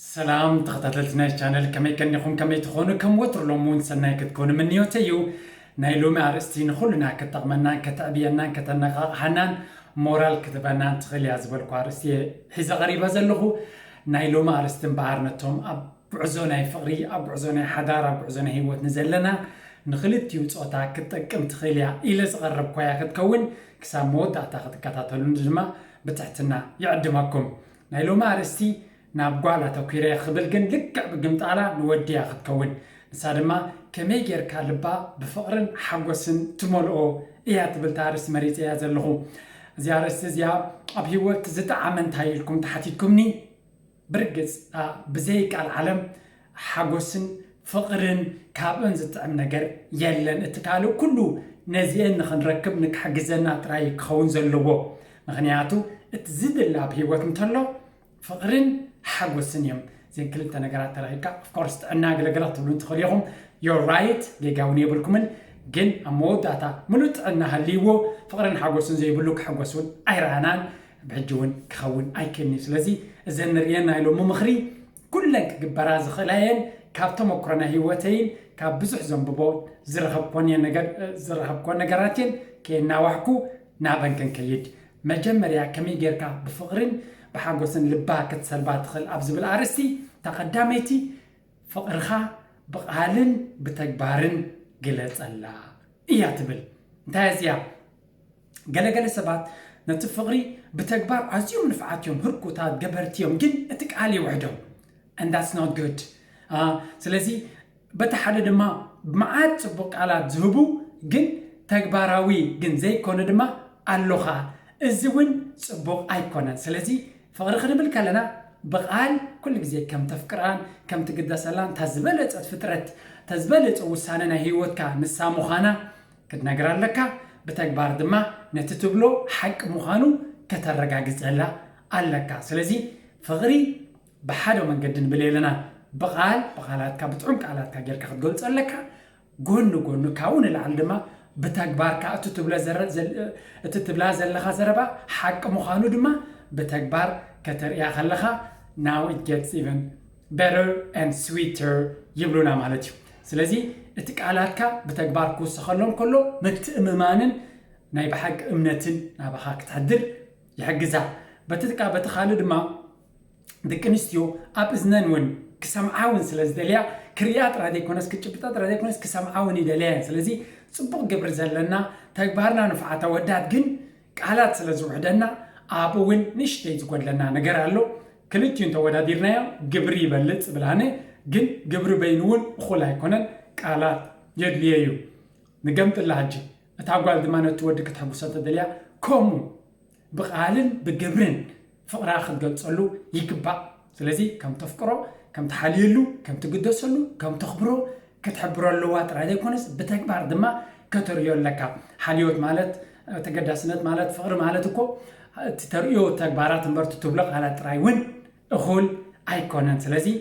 سلام تخططلتنا الشانل كما يكنكم كما تخونوا كم وتر لومون سناي كتكون من نيوتيو نايلو ما عرستين خلنا كتقمنا كتعبينا كتنقا حنان مورال كتبنا تخلي عزبل كوارستي حيزة غريبة زلخو نايلو ما عرستين بعرنتهم بعزونا فقري بعزونا حدارة بعزونا هيوت نزلنا نخلت يوصوتا كتقم تخليها إلى صغرب كويا كتكون كسامود أعتقد كتاتلون جمع بتحتنا يعدمكم نايلو ما عرستي نابقالا توكيري خبل جن لك بقمت على نوديها خدكون نسادما كميجر كالبا بفقرن حقوسن تملؤو إيات بالتارس مريت إيات اللغو زيارس زيا أبي وقت زت عمن تايلكم تحتيكمني برجز بزيك العالم حقوسن فقرن كابن زت عم نجر يلن اتكالو كله نزين نخنركب نك حجزنا تراي خون زلوو مغنياتو تزيد اللي أبي وقت متلو فقرن حقوسن يوم زين كل تنقرات ترايكا of course أنا قلقلات تقولون تخليهم you're right جاوني بالكمن جن أمود أتا منوت أنها ليو فقرن حقوسن زي بلوك حقوسون أيرانان بحجون كخون أي كني سلزي زين رينا إلو ممخري كلك جبراز خلاين كابتم مقرنا هيوتين كاب بزح زنببو زرخب كون نجاراتين كنا وحكو نابن كن كيد مجمريا كمي جيركا بفقرن بحاجوسن لبا كتسلبات خل أبز بالعرسي تقدمتي فقرخا بقالن بتكبارن قلت الله إياتبل انتهازيا قال سبات نتفقري بتكبار عزيوم نفعاتيوم هركوتات قبرتيوم جن اتقالي وحدهم and that's not good سلازي بتحدد ما بمعاد تبق على ذهبو جن تكباراوي جن زي كون دما اللغة الزون تبق ايكونا سلازي فقر خربل كلنا بقال كل جزء كم تفكران كم تقدس لان تزبلت فترة تزبلت وساننا هيوتك نسامو خانا كنا نقرأ لك بتكبار دما نتتبلو حق مخانو كترجع جزء لك سلازي فقري بحاله من قدن بليلنا بقالات كبتعمق على تاجر كخد قلت لك جون كون العلمة بتكبار كأتتبلا زلخا زربا حق مخانو دما بتكبار كتر يا خلخا now it gets even better and sweeter يبلونا مالتيو سلازي اتقالاتك بتكبار كوس خلون كله متأممانن ناي بحق امنتن نابخاك تحدر يحجزها بتتقى بتخالد ما دكنستيو اب ازننون كسمعاون سلازدليا كريات رادي كونس كچبطات رادي كونس كسمعاون يدليا سلازي صبق قبر زلنا تكبارنا نفعته ودات جن قالات سلازوحدنا ابوين نشتي تقولنا نغير الله كلتين توداديرنا قبري بلص بلانه جن قبر بينون خلا يكونن قالات يدليو نقمت الحج اتاقال دمانه تودك تحبسات دليا كومو بقالن بقبرن فقرا خد قلصلو يكبا سلازي كم تفكرو كم تحليلو كم تقدسلو كم تخبرو كتحبرو اللوات رادي كونس بتكبار دما كتريو لك حليوت مالت تقدسنت مالت فقر مالتكو تتريو تكبارات مبرت تبلغ على ترايون اخول ايكونن سلازي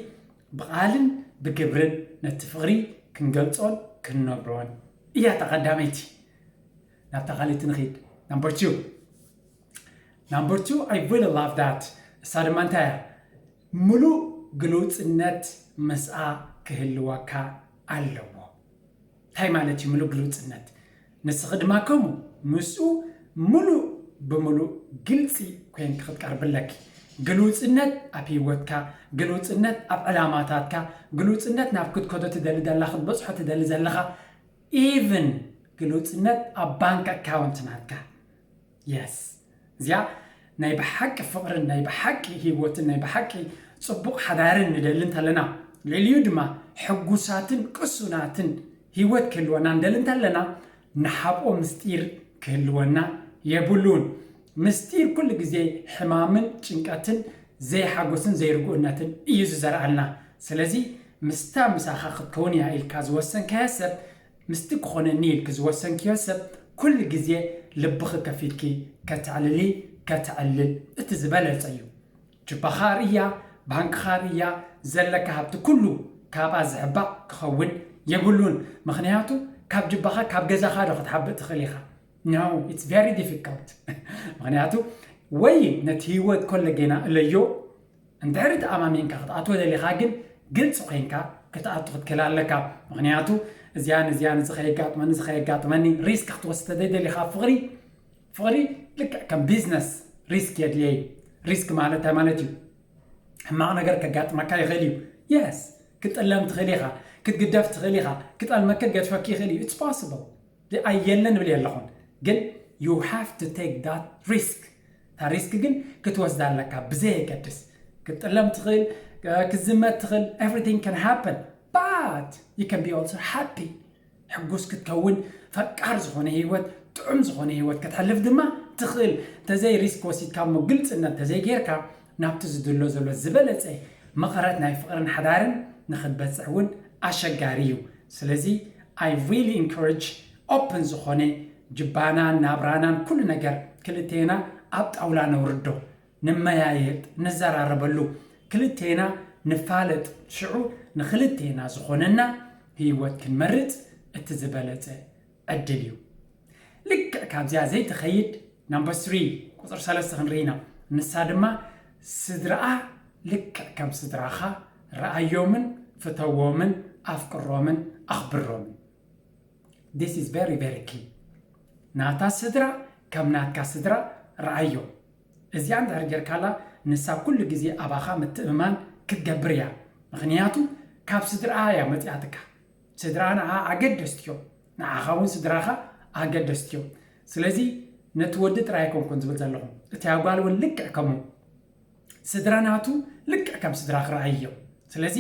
بقالن بقبرن نتفغري كنقلصون كنبرون ايا تقدميتي نبتقاليت نخيد number 2 I really love that سادمانتا ملو قلوصنت مسعى كهلوكا علو هاي مالتي ملو قلوصنت نسخدماكم مسو ملو بملو قلصي كوين كتقرب لك قلوصنت ابي وتكا قلوصنت اب علاماتاتكا قلوصنت نافكت كودو تدل دلخ بصحه تدل زلخا even قلوصنت اب بانك اكاونت ناتكا يس زيا ناي بحق فقر ناي بحق هيوت ناي بحق صبق حدارن ندلنت لنا لليو دما حقوساتن قسوناتن هيوت كلونا ندلنت لنا نحبو مستير كلونا يبلون مستير كل جزي حمامن چنقاتن زي حقوسن زي رقوناتن يزو زرعلنا سلازي مستا مساخخ كوني هاي الكاز وسن كاسب مستك خونني الكاز وسن كياسب كل جزي لبخ كفيكي كتعللي كتعلل اتزبالة صيو جبخارية بانكخارية زلك هبت كله كاب زعبا كخون يقولون مخنياتو كاب جبخا كاب جزاخا دخت حبت خليخا no it's very difficult مخنياتو وي نتيوت كل جينا الليو እንድሕር ተኣማሚንካ ክትኣትዎ ደሊኻ ግን ግልጽ ኮይንካ ክትኣቱ ክትክእል ኣለካ ምክንያቱ እዚያን ዝኸይጋጥመኒ ሪስክ ክትወስድ ተደሊኻ ፍቕሪ ልክዕ ከም ቢዝነስ ሪስክ የድልየ ሪስክ ማለት እዩ ሕማቕ ነገር ከጋጥመካ ይኽእል እዩ የስ ክትጠለም ትኽእል ኢኻ ክትግደፍ ትኽእል ኢኻ ክጠልመከ ገድፈኪ ይኽእል እዩ ኢትስ ፖስብል ኣየለን ብል የለኹን ግን you have to take that risk ታ ሪስክ ግን ክትወስድ ኣለካ ብዘየገድስ ክትጠለም ትኽእል ክዝመት ትኽእል everything can happen but you can be also happy ሕጉስ ክትከውን ፈቃር ዝኾነ ህይወት ጥዑም ዝኾነ ህይወት ክትሕልፍ ድማ ትኽእል ተዘይ ሪስክ ወሲድካ ግልጽነት ተዘይ ጌርካ ናብቲ ዝድሎ ዘሎ ዝበለፀ መቐረት ናይ ፍቕርን ሓዳርን ንኽትበፅሕ እውን ኣሸጋሪ እዩ ስለዚ I really encourage open ዝኾነ ጅባናን ናብራናን ኩሉ ነገር ክልቴና ኣብ ጣውላ ነውርዶ ንመያየጥ ንዘራረበሉ ክልቴና ንፋለጥ ሽዑ ንክልቴና ዝኾነና ህይወት ክንመርጽ እቲ ዝበለፀ ዕድል እዩ ልክዕ ካብዚያ ዘይትኸይድ ናምበር 3 ቁፅር 3 ክንርኢና ንሳ ድማ ስድራኣ ልክዕ ከም ስድራኻ ረኣዮምን ፍተዎምን ኣፍቅሮምን ኣኽብሮምን this is very very key ናታ ስድራ ከም ናትካ ስድራ ረኣዮ እዚኣ እንድሕር ጌርካላ ንሳ ኩሉ ግዜ ኣባኻ ምትእምማን ክትገብር እያ ምክንያቱ ካብ ስድራኣ እያ መፅያትካ ስድራ ንዓ ኣገደስቲ እዮም ንዓኻ እውን ስድራኻ ኣገደስቲ እዮም ስለዚ ነቲ ወዲ ጥራይ ኣይኮንኩን ዝብል ዘለኹ እቲ ኣጓል እውን ልክዕ ከምኡ ስድራ ናቱ ልክዕ ከም ስድራ ክረኣይ እዮም ስለዚ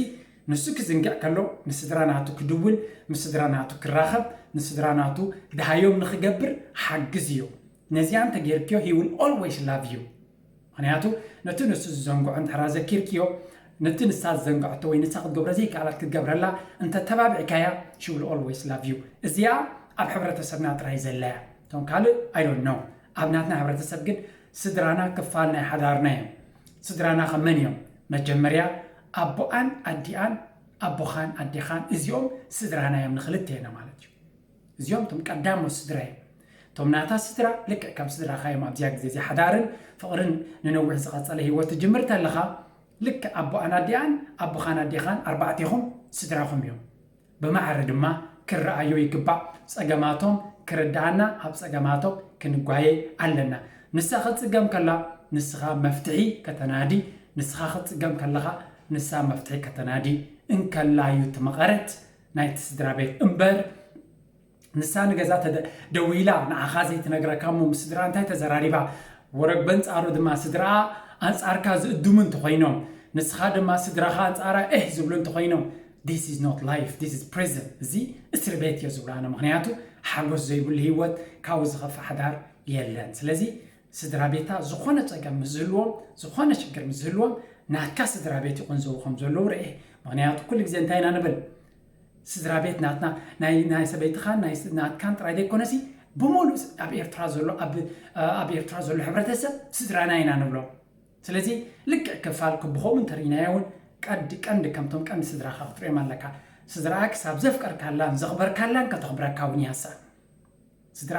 ንሱ ክዝንግዕ ከሎ ንስድራ ናቱ ክድውል ምስድራ ናቱ ክራኸብ ንስድራ ናቱ ድሃዮም ንኽገብር ሓግዝ እዩ ነዚያ እንተጌርክዮ he will always love you ምክንያቱ ነቲ ንሱ ዝዘንግዖ እንድሕራ ዘኪርክዮ ነቲ ንሳ ዝዘንግዐቶ ወይ ንሳ ክትገብሮ ዘይከኣላት ክትገብረላ እንተተባቢዕካያ she will always love you እዚኣ ኣብ ሕብረተሰብና ጥራይ ዘለያ እቶም ካልእ I don't know ኣብ ናትና ሕብረተሰብ ግን ስድራና ክፋል ናይ ሓዳርና እዮም ስድራና ከመን እዮም መጀመርያ ኣቦኣን ኣዲኣን ኣቦኻን ኣዴኻን እዚኦም ስድራና እዮም ንኽልቴና ማለት እዩ እዚኦም ቶም ቀዳሞት ስድራ እዮም ቶም ናታ ስድራ ልክዕ ከም ስድራኻ እዮም ኣብዚያ ግዜ እዚ ሓዳርን ፍቕርን ንነዊሕ ዝቐፀለ ህይወት ትጅምር ተለኻ ልክዕ ኣቦኣን ኣዲኣን ኣቦኻን ኣዴኻን ኣርባዕቲኹም ስድራኹም እዮም ብማዕረ ድማ ክረኣዩ ይግባእ ፀገማቶም ክርዳእና ኣብ ፀገማቶም ክንጓየ ኣለና ንሳ ክትፅገም ከላ ንስኻ መፍትሒ ከተናዲ ንስኻ ክትፅገም ከለኻ ንሳ መፍትሒ ከተናዲ እንከላዩ ትመቐረት ናይቲ ስድራ ቤት እምበር ንሳ ንገዛ ደዊላ ንዓኻ ዘይትነግረካ እሞ ምስድራ እንታይ ተዘራሪባ ወረግ በንፃሩ ድማ ስድራ ኣንፃርካ ዝእድሙ እንተኾይኖም ንስኻ ድማ ስድራኻ ኣንፃራ ዝብሉ እንተኾይኖም this is not life this is prison እዚ እስር ቤት እዮ ዝብላነ ምክንያቱ ሓጎስ ዘይብሉ ህይወት ካብኡ ዝኸፍእ ሓዳር የለን ስለዚ ስድራ ቤታ ዝኾነ ፀገም ምስ ዝህልዎም ዝኾነ ሽግር ምስ ዝህልዎም ናትካ ስድራ ቤት ይኹን ዘውኹም ዘለዉ ርአ ምክንያቱ ኩሉ ግዜ እንታይ ኢና ንብል ስድራ ቤት ናትና ናይ ሰበይትኻን ናትካን ጥራይ ዘይኮነሲ ብሙሉእ ኣብ ኤርትራ ዘሎ ሕብረተሰብ ስድራና ኢና ንብሎም ስለዚ ልክዕ ክፋል ክብኸም እንተርኢናዮ እውን ቀንዲ ከምቶም ቀንዲ ስድራኻ ክትሪኦም ኣለካ ስድራ ክሳብ ዘፍቀርካላን ዘኽበርካላን ከተኽብረካ እውን ያሳ ስድራ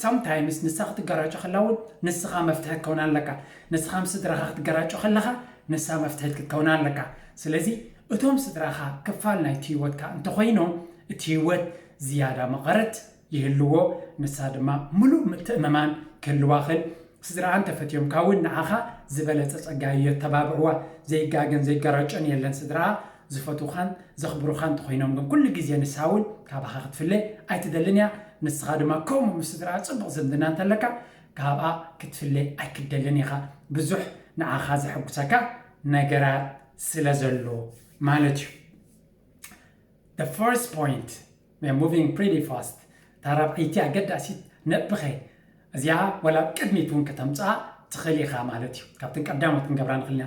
sometimes ንሳ ክትገራጮ ከላ እውን ንስኻ መፍትሒ ክትከውን ኣለካ ንስኻ ምስ ስድራኻ ክትገራጮ ከለኻ ንሳ መፍትሒ ክትከውን ኣለካ ስለዚ እቶም ስድራኻ ክፋል ናይቲ ህይወትካ እንተኾይኖም እቲ ህይወት ዝያዳ መቐረት ይህልዎ ንሳ ድማ ሙሉእ ምትእምማን ክህልዋ ኽእል ስድራኣን ተፈትዮምካ እውን ንዓኻ ዝበለፀ ፀጋ የተባብዕዋ ዘይጋገን ዘይገራጮን የለን ስድራ ዝፈትውኻን ዘኽብሩኻን እንተኾይኖም ግን ኩሉ ግዜ ንሳ እውን ካብኻ ክትፍለ ኣይትደልን እያ ንስኻ ድማ ከምኡ ምስ ስድራ ፅቡቕ ዝምድና እንተለካ ካብኣ ክትፍለ ኣይክደልን ኢኻ ብዙሕ ንዓኻ ዘሐጉሰካ ነገራት ስለ ዘሎ ማለት እዩ the first point we're moving pretty fast ታራብዒቲ ኣገዳሲት ነብኸ እዚኣ ወላ ቅድሚት እውን ከተምፅኣ ትኽእል ኢኻ ማለት እዩ ካብተን ቀዳሞት ክንገብራ ንኽእል ኢና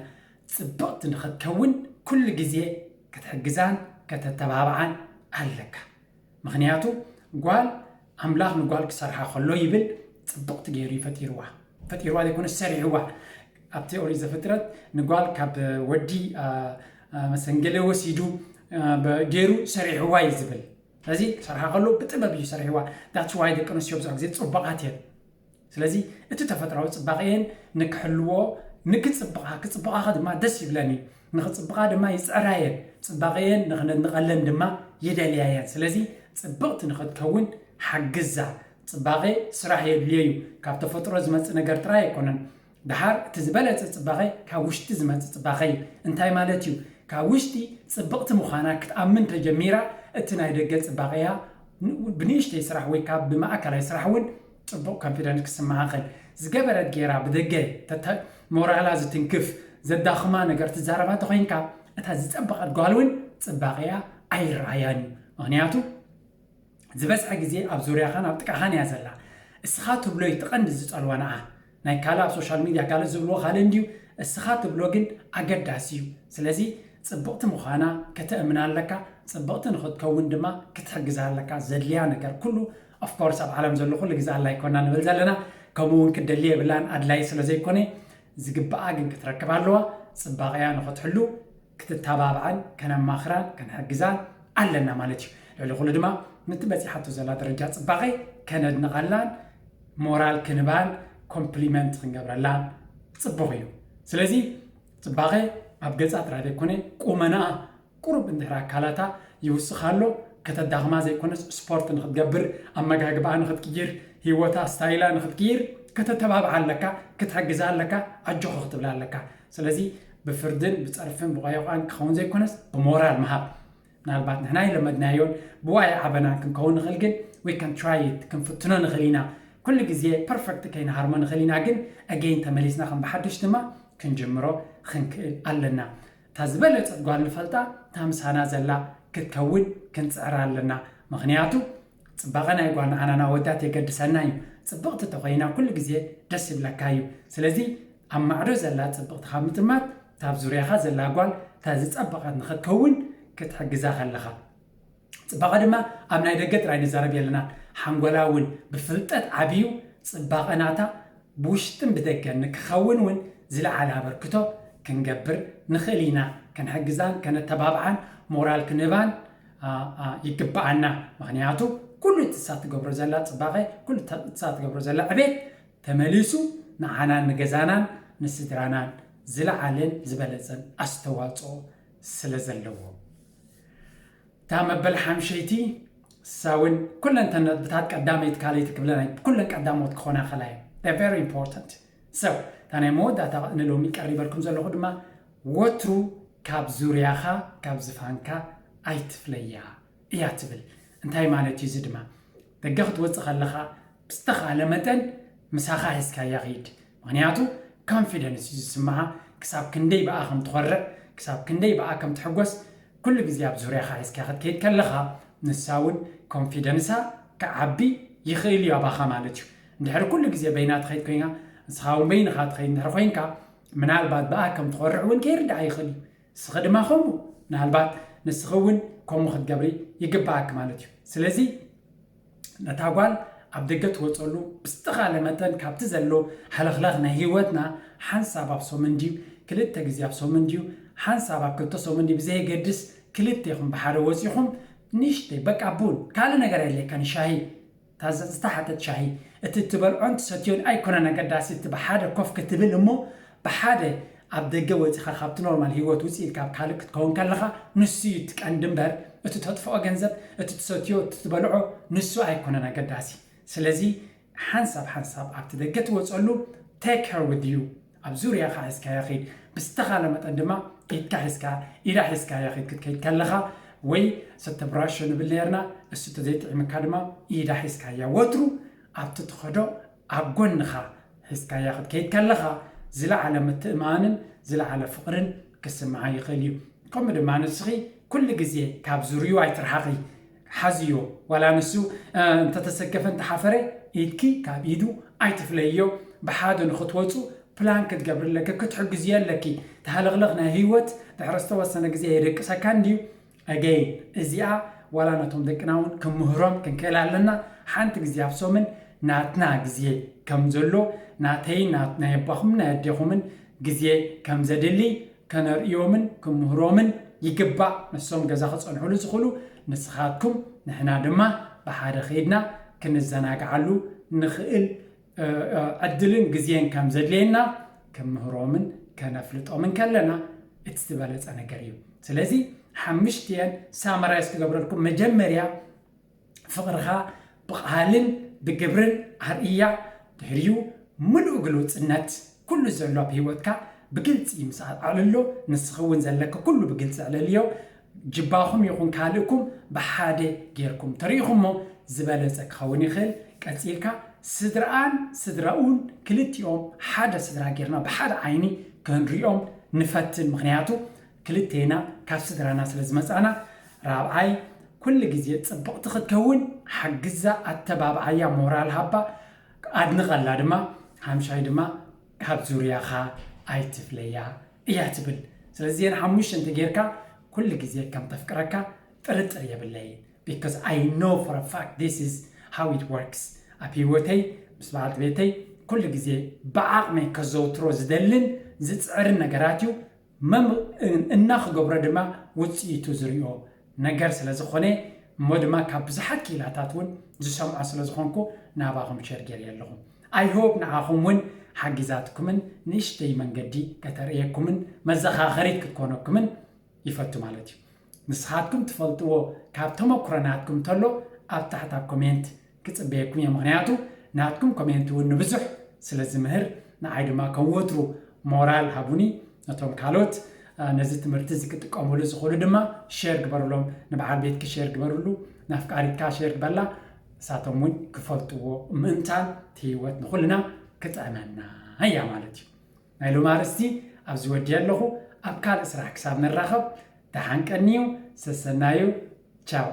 ፅብቕቲ ንኽትከውን ኩሉ ግዜ ከተሕግዛን ከተተባብዓን ኣለካ ምክንያቱ ጓል ኣምላኽ ንጓል ክሰርሓ ከሎ ይብል ፅብቕቲ ገይሩ ፈጢርዋ ዘይኮነ ሰሪዕዋ ኣብቲ ኦሪት ዘፍጥረት ንጓል ካብ ወዲ መሰንገለ ወሲዱ ገይሩ ሰሪዕዋ እዩ ዝብል ስለዚ ክሰርሓ ከሎ ብጥበብ እዩ ሰሪዕዋ that's why ደቂ ኣንስትዮ ብዙሕ ግዜ ፅቡቓት እየን ስለዚ እቲ ተፈጥራዊ ፅባቐ እየን ንክሕልዎ ንክጽብቃ ክጽብቃ ድማ ደስ ይብለኒ ንክጽብቃ ድማ ይጽራየን ጽባቀየን ንቕለን ድማ ይደልያየን ስለዚ ጽብቕቲ ንኽትከውን ሓግዛ ጽባቀ ስራሕ የድልየዩ ካብ ተፈጥሮ ዝመጽእ ነገር ጥራይ ኣይኮነን ድሓር እቲ ዝበለጸ ጽባቀ ካብ ውሽጢ ዝመጽእ ጽባቀ እዩ እንታይ ማለት እዩ ካብ ውሽጢ ጽብቕቲ ምዃና ክትኣምን ተጀሚራ እቲ ናይ ደገ ጽባቀያ ብንእሽተይ ስራሕ ወይ ካብ ብማእከላይ ስራሕ እውን ጽቡቕ ኮንፊደንስ ክስመዓኸል ዝገበረት ጌራ ብደገ ሞራላ ዝትንክፍ ዘዳኽማ ነገር ትዛረባ ተኾይንካ እታ ዝጸበቐት ጓል እውን ጽባቀያ ኣይረኣያን እዩ ምክንያቱ ዝበዝሐ ግዜ ኣብ ዙርያኻን ኣብ ጥቃኻን እያ ዘላ እስኻ ትብሎ ይትቐንዲ ዝጸልዋ ንኣ ናይ ካልእ ኣብ ሶሻል ሚድያ ካልእ ዝብልዎ ካልእ እንድዩ እስኻ ትብሎ ግን ኣገዳሲ እዩ ስለዚ ጽቡቕቲ ምዃና ከተእምና ኣለካ ጽቡቕቲ ንኽትከውን ድማ ክትሕግዛ ኣለካ ዘድልያ ነገር ኩሉ ኦፍኮርስ ኣብ ዓለም ዘሎ ኩሉ ግዜ ኣላ ይኮና ንብል ዘለና ከምኡ እውን ክደልየ የብላን ኣድላይ ስለ ዘይኮነ ዝግባኣ ግን ክትረክብ ኣለዋ ጽባቀያ ንኽትሕሉ ክትተባብዓን ከነማኽራን ከንሕግዛን ኣለና ማለት እዩ ልዕሊ ኩሉ ድማ ነቲ በፂሓቶ ዘላ ደረጃ ጽባቀ ከነድንቐላን ሞራል ክንባን ኮምፕሊመንት ክንገብረላን ጽቡቕ እዩ ስለዚ ጽባቀ ኣብ ገዛ ጥራይ ዘይኮነ ቁመናኣ ቁሩብ እንድሕር ኣካላታ ይውስኻሎ ከተዳኽማ ዘይኮነስ ስፖርት ንኽትገብር ኣመጋግባኣ ንኽትቅይር ህይወታ ስታይላ ንኽትቅይር ከተተባብዓ ኣለካ ክትሕግዛ ኣለካ ኣጆኹ ክትብላ ኣለካ ስለዚ ብፍርድን ብፀርፍን ብቆየቋን ክኸውን ዘይኮነስ ብሞራል ምሃብ ምናልባት ንሕና ይለመድናዮን ብዋይ ዓበና ክንከውን ንኽእል ግን we can try it ክንፍትኖ ንኽእል ኢና ኩሉ ግዜ ፐርፌክት ከይንሃርሞ ንኽእል ኢና ግን ኣገይን ተመሊስና ከም ብሓድሽ ድማ ክንጅምሮ ክንክእል ኣለና እታ ዝበለፀት ጓል ንፈልጣ እታ ምሳና ዘላ ክትከውን ክንፅዕራ ኣለና ምክንያቱ ጽባቐ ናይ ጓል ንዓናና ወዳት የገድሰና እዩ ጽብቕቲ ተኾይና ኩሉ ግዜ ደስ ይብለካ እዩ ስለዚ ኣብ ማዕዶ ዘላ ጽብቕቲ ካብ ምጥማት ታብ ዙርያኻ ዘላ ጓል እታ ዝጸበቐት ንኽትከውን ክትሕግዛ ከለኻ ጽባቐ ድማ ኣብ ናይ ደገ ጥራይ ንዛረብ የለና ሓንጎላ እውን ብፍልጠት ዓብዩ ጽባቐ ናታ ብውሽጥን ብደገን ንክኸውን እውን ዝለዓለ ኣበርክቶ ክንገብር ንኽእል ኢና ክንሕግዛን ከነተባብዓን ሞራል ክንባን ይግባኣና ምክንያቱ ኩሉ እትሳ ትገብሮ ዘላ ጽባቐ ኩሉ እትሳ ትገብሮ ዘላ ዕቤት ተመሊሱ ንዓናን ንገዛናን ንስድራናን ዝለዓለን ዝበለፀን ኣስተዋፅኦ ስለ ዘለዎ እታ መበል ሓምሸይቲ ሳውን ኩለን ተነጥብታት ቀዳመይት ካልእቲ ክብለና ኩለን ቀዳሞት ክኾና ኸላ እየ very important so እታ ናይ መወዳእታ ንሎሚ ቀሪበልኩም ዘለኹ ድማ ወትሩ ካብ ዙርያኻ ካብ ዝፋንካ ኣይትፍለያ እያ ትብል እንታይ ማለት እዩ እዚ ድማ ደገ ክትወፅእ ከለኻ ብዝተኻለ መጠን ምሳኻ ሒዝካያ ኺድ ምክንያቱ ኮንፊደንስ እዩ ዝስምዓ ክሳብ ክንደይ በኣ ከም ትኾርዕ ክሳብ ክንደይ በኣ ከም ትሕጎስ ኩሉ ግዜ ኣብ ዙርያኻ ሒዝካ ክትከይድ ከለኻ ንሳ እውን ኮንፊደንሳ ክዓቢ ይኽእል እዩ ኣባኻ ማለት እዩ እንድሕሪ ኩሉ ግዜ በይና ትኸይድ ኮይንካ ንስኻ እውን በይንኻ ትኸይድ እንድሕሪ ኮይንካ ምናልባት በኣ ከም ትኾርዕ እውን ከይርዳእ ይኽእል እዩ ንስኺ ድማ ከምኡ ምናልባት ንስኺ እውን ከምኡ ክትገብሪ ይግባኣክ ማለት እዩ ስለዚ ነታ ጓል ኣብ ደገ ትወፀሉ ብዝተኻለ መጠን ካብቲ ዘሎ ሓለኽላኽ ናይ ህይወትና ሓንሳብ ኣብ ሶምን ድዩ ክልተ ግዜ ኣብ ሶምን ድዩ ሓንሳብ ኣብ ክልተ ሶምን ድዩ ብዘየገድስ ክልተይኹም ብሓደ ወፂኹም ንእሽተይ በቃ ቡን ካልእ ነገር የድልየካን ሻሂ ዝተሓተት ሻሂ እቲ ትበልዖን ትሰትዮን ኣይኮነን ኣገዳሲ እቲ ብሓደ ኮፍ ክትብል እሞ ብሓደ ኣብ ደገ ወፂኻ ካብቲ ኖርማል ህይወት ውፅኢት ካብ ካልእ ክትከውን ከለኻ ንሱ እዩ ትቀንዲ እምበር እቲ ተጥፍኦ ገንዘብ እቲ ትሰትዮ እቲ ትበልዖ ንሱ ኣይኮነን ኣገዳሲ ስለዚ ሓንሳብ ኣብቲ ደገ ትወፀሉ take her with you ኣብ ዙርያኻ ሒዝካያ ኺድ ብዝተኻለ መጠን ድማ ኢድካ ሒዝካ ኢዳ ሒዝካያ ኺድ ክትከይድ ከለኻ ወይ ሰተብራሾ ንብል ነርና እሱ ተዘይጥዕምካ ድማ ኢዳ ሒዝካያ ወትሩ ኣብቲ ትኸዶ ኣብ ጎንኻ ሒዝካያ ክትከይድ ከለኻ ዝለዓለ ምትእማንን ዝለዓለ ፍቕርን ክስምዓ ይኽእል እዩ ከምኡ ድማ ንስኺ ኩሉ ግዜ ካብ ዙርዩ ኣይትርሓኺ ሓዝዮ ዋላ ንሱ እንተተሰገፈ እንተሓፈረ ኢድኪ ካብ ኢዱ ኣይትፍለዮ ብሓደ ንኽትወፁ ፕላን ክትገብርለካ ክትሕግዝዮ ኣለኪ ተሃለቕለቕ ናይ ህይወት ድሕሪ ዝተወሰነ ግዜ የደቅሰካ እንድዩ ኣገይን እዚኣ ዋላ ነቶም ደቅና እውን ክምህሮም ክንክእል ኣለና ሓንቲ ግዜ ኣብ ሶምን ናትና ግዜ ከም ዘሎ ናተይ ናይ ኣባኹምን ናይ ኣዴኹምን ግዜ ከም ዘድሊ ከነርእዮምን ክምህሮምን ይግባእ ንሶም ገዛ ክፀንሑሉ ዝኽእሉ ንስኻትኩም ንሕና ድማ ብሓደ ኸይድና ክንዘናግዓሉ ንኽእል ዕድልን ግዜን ከም ዘድልየና كمهرومن كنفلطومن كلنا اتستبالص نغريو سلازي حمشتين سامرايس تقبرلكم مجمريا فقرها بقالن بجبرن هرئيا تهريو ملو قلوصنات كل زعلو بهيوتكا بقلص يمسال عللو نسخون زلك كله بقلص علليو جباهم يكون كالكم بحاده غيركم تريخمو زبالصك خوني خل قصيلكا سدراون كلتيوم حدا سدرا غيرنا بحدا عيني كنريوم نفتن مخنياتو كلتينا كاف سدرانا سلازمصانا رابعاي كل جزء تصبق تكون حجزة التبابعية مورال هبا أدنغلا دما همشاي دما هب زوريا خا أيتفليا إياتبل سلزين حموش أنت جيركا كل جزء كم تفكركا ترتريا بالله because I know for a fact this is how it works أبيوتي بس بعد بيتي كل جزء بعقمي كزوتروز دلن زتصعرنا جراتيو مم النخ قبر دما وتصيتو زريو نجار سلازخونه مودما كابزحات كيلاتاتون زسمع سلازخونكو ناباهم شرجر يلهم I hope نعاهمون حجزاتكمن نشتي منجدي كتريكمن مزخاخريت كتكونكمن يفتو مالتي نسخاتكم تفلتوا كابتما كرناتكم تلو أبتحت كومنت كتصبيكم يا مغنياتو ناتكم كومنتو نبزح سلازمهر نعيدما كوترو مورال هابوني نتوم كالوت نزلت مرتز كتقاموا له زخول دما شير قبرلهم نبعال بيت كشير قبرلو نافقاريت كاشير قبلا ساتمون كفلتو منتان تيوت نخلنا كتامنا هيا مالتي نايلو مارستي ابزي ودي يالله ابكال اسرع حساب نراخب تحنقنيو سسنايو تشاو